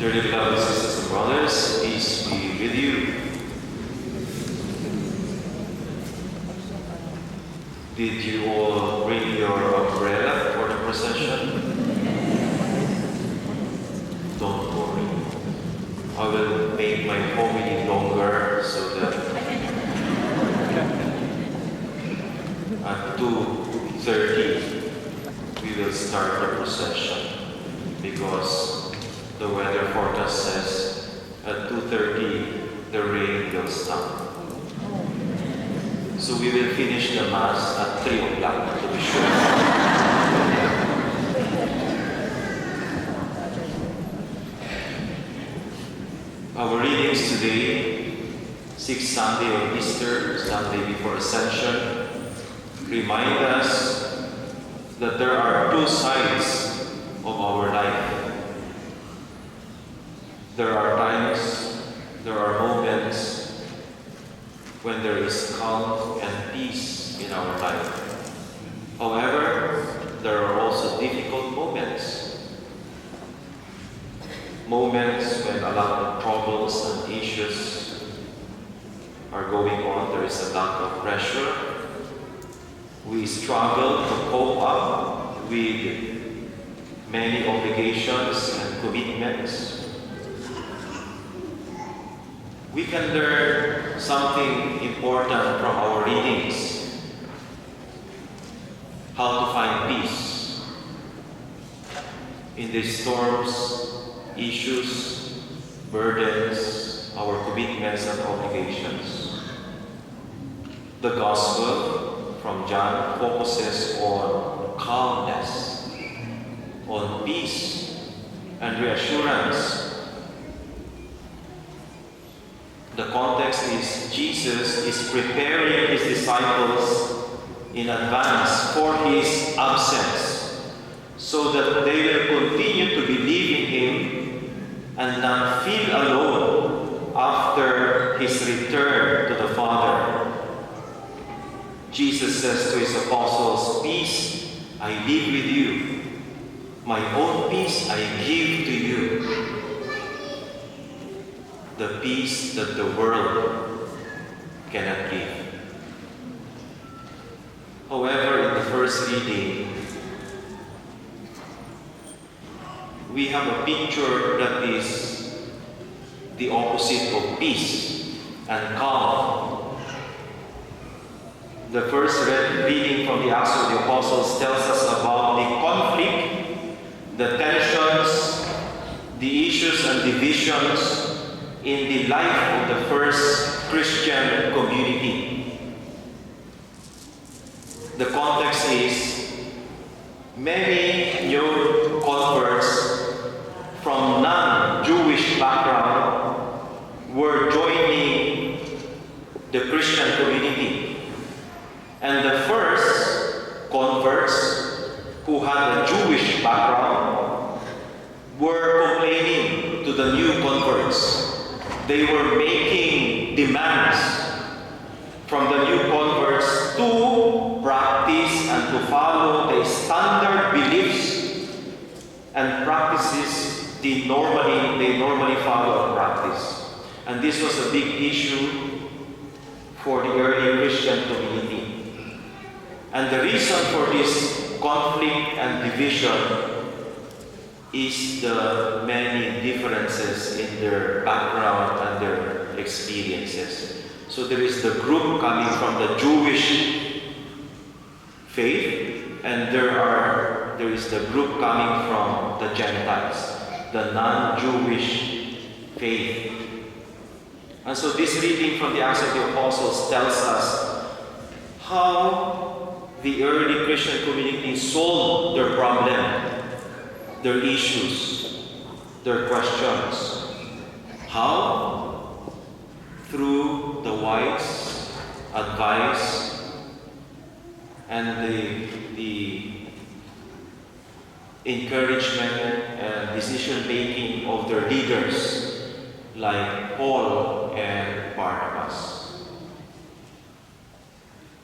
Dearly beloved sisters and brothers, peace be with you. Did you all bring your umbrella for the procession? Don't worry. I will make my homily longer so that at 2:30 we will start the procession, because the weather forecast says at 2:30 the rain will stop. So we will finish the Mass at 3 o'clock to be sure. Our readings today, 6th Sunday of Easter, Sunday before Ascension, remind us that there are two sides of our life. There are times, there are moments when there is calm and peace in our life. However, there are also difficult moments. Moments when a lot of troubles and issues are going on. There is a lot of pressure. We struggle to cope up with many obligations and commitments. We can learn something important from our readings. How to find peace in these storms, issues, burdens, our commitments and obligations. The Gospel from John focuses on calmness, on peace and reassurance. The context is Jesus is preparing his disciples in advance for his absence, so that they will continue to believe in him and not feel alone after his return to the Father. Jesus says to his apostles, "Peace I leave with you. My own peace I give to you." The peace that the world cannot give. However, in the first reading, we have a picture that is the opposite of peace and calm. The first reading from the Acts of the Apostles tells us about the conflict, the tensions, the issues and divisions in the life of the first Christian community. The context is many new converts from non-Jewish background were joining the Christian community. And the first converts who had a Jewish background were complaining to the new converts. They were making demands from the new converts to practice and to follow the standard beliefs and practices they normally follow and practice. And this was a big issue for the early Christian community. And the reason for this conflict and division is the many differences in their background and their experiences. So there is the group coming from the Jewish faith, and there is the group coming from the Gentiles, the non-Jewish faith. And so this reading from the Acts of the Apostles tells us how the early Christian community solved their problem, their issues, their questions. How? Through the wise advice and the encouragement and decision-making of their leaders like Paul and Barnabas.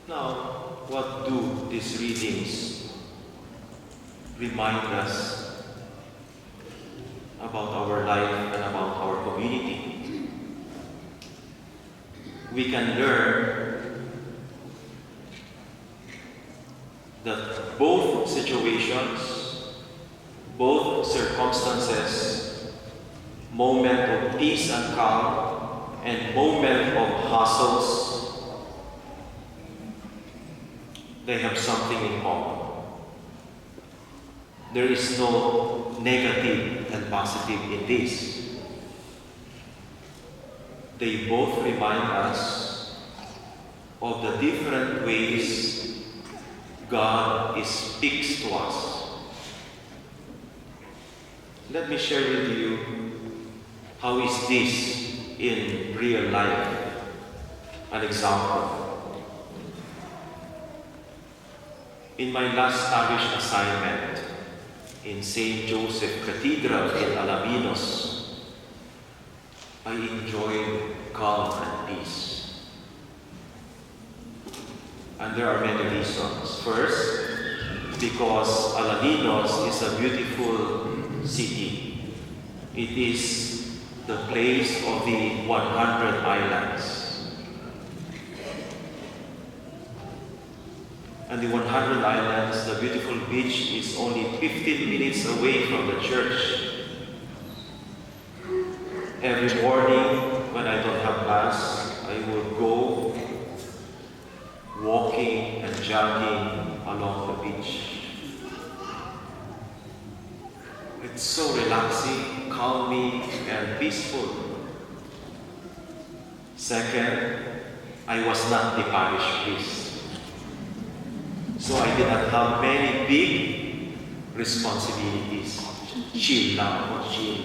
Now, what do these readings remind us about our life we can learn that both situations, both circumstances, moment of peace and calm, and moment of hassles, they have something in common. There is no negative and positive in this. They both remind us of the different ways God speaks to us. Let me share with you how is this in real life. An example. In my last parish assignment in St. Joseph Cathedral in Alaminos, I enjoyed calm and peace. And there are many reasons. First, because Alaminos is a beautiful city. It is the place of the 100 islands. And the 100 islands, the beautiful beach, is only 15 minutes away from the church. Every morning, when I don't have class, I would go walking and jogging along the beach. It's so relaxing, calming, and peaceful. Second, I was not the parish priest. So I did not have many big responsibilities. Chill lang, chill.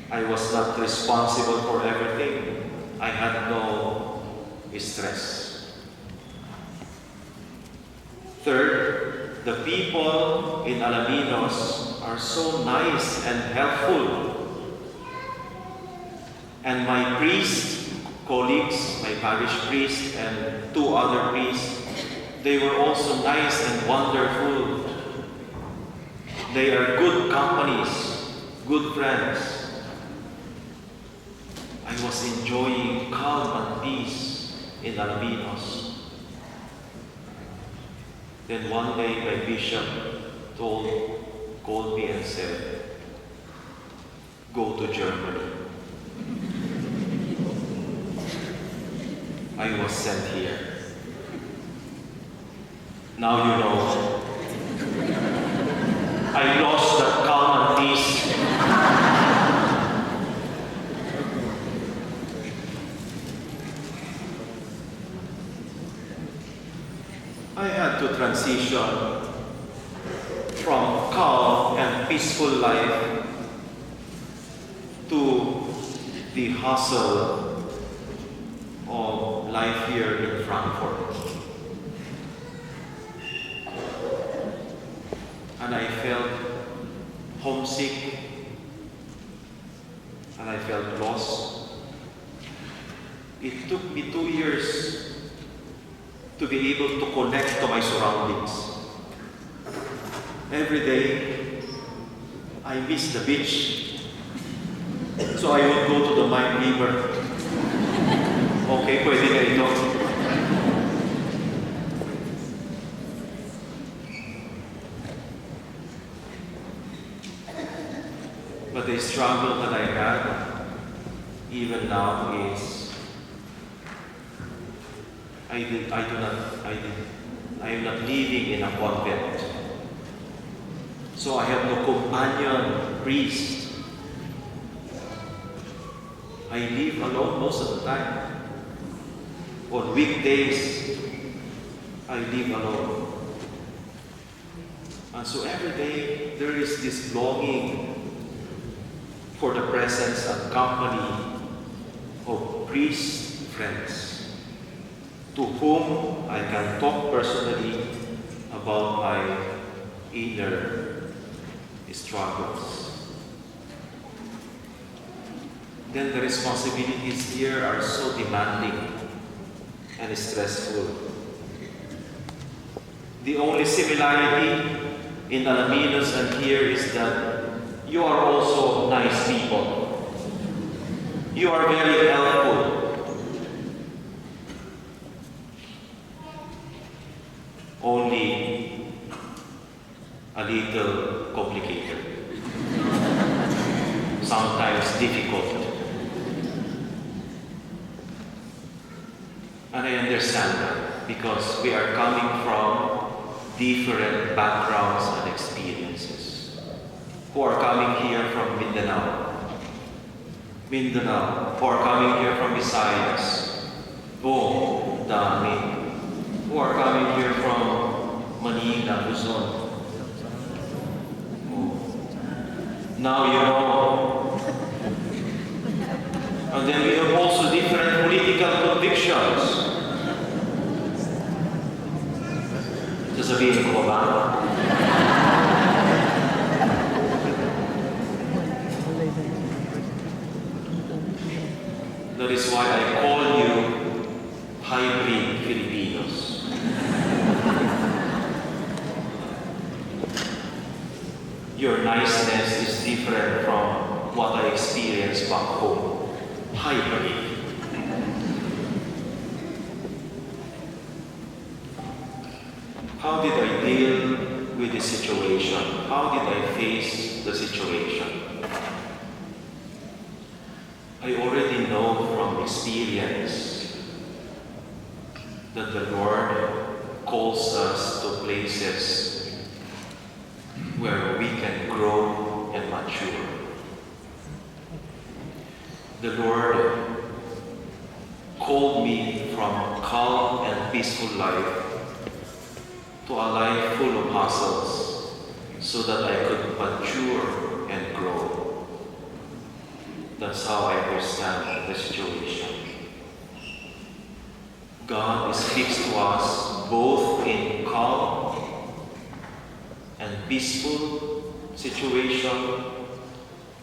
I was not responsible for everything. I had no stress. Third, the people in Alaminos are so nice and helpful. And my priest colleagues, my parish priest and 2 other priests, they were also nice and wonderful. They are good companies, good friends. I was enjoying calm and peace in Alaminos. Then one day my bishop called me and said, "Go to Germany." I was sent here. Now you know. I lost that calm and peace. I had to transition from calm and peaceful life to the hustle of life here in Frankfurt. And I felt homesick, and I felt lost. It took me 2 years to be able to connect to my surroundings. Every day, I miss the beach. So I would go to the Mine River. Okay, pwede na ito. But the struggle that I had, even now, is I am not living in a convent. So I have no companion priest. I live alone most of the time. On weekdays, I live alone. And so every day, there is this longing for the presence and company of priest friends to whom I can talk personally about my inner struggles. Then the responsibilities here are so demanding and stressful. The only similarity in Alaminos and here is that you are also nice people. You are very helpful. difficult. And I understand that because we are coming from different backgrounds and experiences. Who are coming here from Mindanao, who are coming here from Visayas, oh, dami. Who are coming here from Manila, Luzon. Oh. Now you know. And then we have also different political convictions. Sasabihin ko ba? That is why I call you hybrid Filipinos. Your niceness is different from what I experienced back home. Hybrid. How did I deal with the situation? How did I face the situation? I already know from experience that the Lord calls us to places where we can grow and mature. The Lord called me from a calm and peaceful life to a life full of hassles so that I could mature and grow. That's how I understand the situation. God speaks to us both in calm and peaceful situation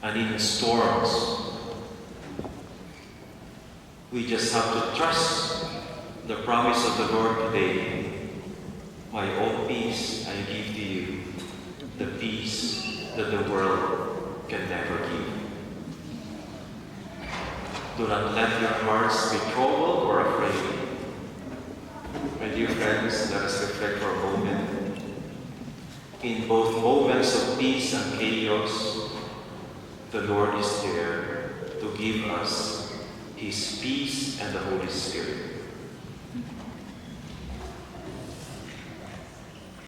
and in storms. We just have to trust the promise of the Lord today. My own peace I give to you, the peace that the world can never give. Do not let your hearts be troubled or afraid. My dear friends, let us reflect for a moment. In both moments of peace and chaos, the Lord is there to give us His peace and the Holy Spirit.